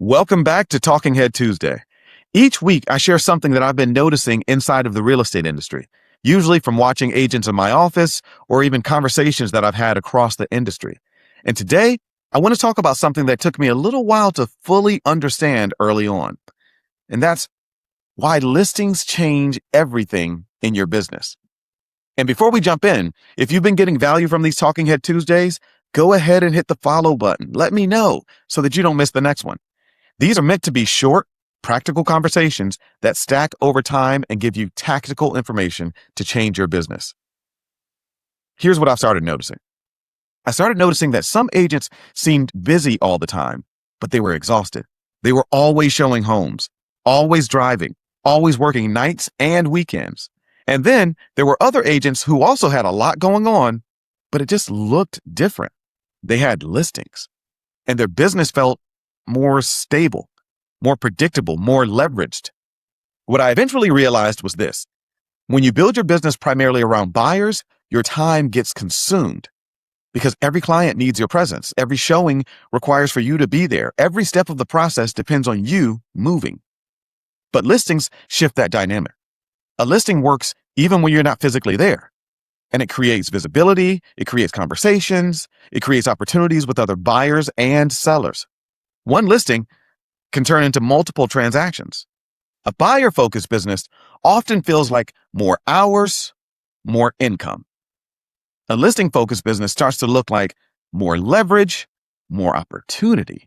Welcome back to Talking Head Tuesday. Each week, I share something that I've been noticing inside of the real estate industry, usually from watching agents in my office or even conversations that I've had across the industry. And today, I want to talk about something that took me a little while to fully understand early on. And that's why listings change everything in your business. And before we jump in, if you've been getting value from these Talking Head Tuesdays, go ahead and hit the follow button. Let me know so that you don't miss the next one. These are meant to be short, practical conversations that stack over time and give you tactical information to change your business. Here's what I've started noticing. I started noticing that some agents seemed busy all the time, but they were exhausted. They were always showing homes, always driving, always working nights and weekends. And then there were other agents who also had a lot going on, but it just looked different. They had listings, and their business felt more stable, more predictable, more leveraged. What I eventually realized was this. When you build your business primarily around buyers, your time gets consumed because every client needs your presence. Every showing requires for you to be there. Every step of the process depends on you moving. But listings shift that dynamic. A listing works even when you're not physically there. And it creates visibility, it creates conversations, it creates opportunities with other buyers and sellers. One listing can turn into multiple transactions. A buyer-focused business often feels like more hours, more income. A listing-focused business starts to look like more leverage, more opportunity.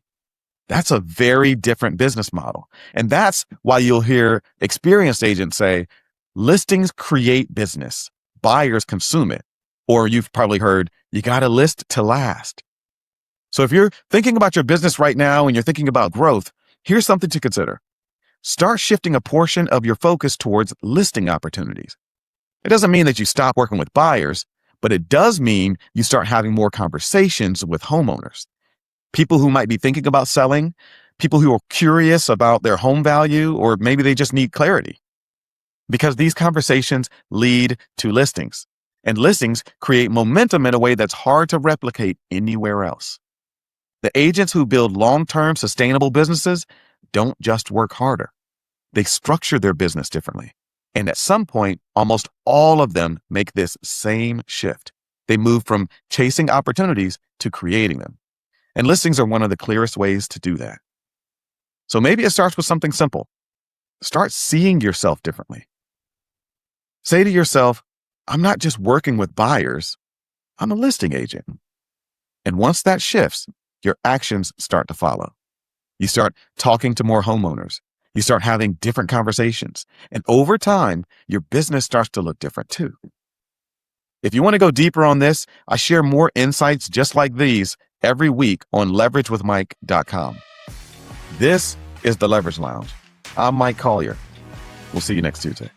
That's a very different business model. And that's why you'll hear experienced agents say, listings create business, buyers consume it. Or you've probably heard, you got to list to last. So if you're thinking about your business right now and you're thinking about growth, here's something to consider. Start shifting a portion of your focus towards listing opportunities. It doesn't mean that you stop working with buyers, but it does mean you start having more conversations with homeowners. People who might be thinking about selling, people who are curious about their home value, or maybe they just need clarity. Because these conversations lead to listings, and listings create momentum in a way that's hard to replicate anywhere else. The agents who build long-term sustainable businesses don't just work harder. They structure their business differently. And at some point, almost all of them make this same shift. They move from chasing opportunities to creating them. And listings are one of the clearest ways to do that. So maybe it starts with something simple. Start seeing yourself differently. Say to yourself, I'm not just working with buyers, I'm a listing agent. And once that shifts, your actions start to follow. You start talking to more homeowners. You start having different conversations. And over time, your business starts to look different too. If you want to go deeper on this, I share more insights just like these every week on leveragewithmike.com. This is the Leverage Lounge. I'm Mike Collier. We'll see you next Tuesday.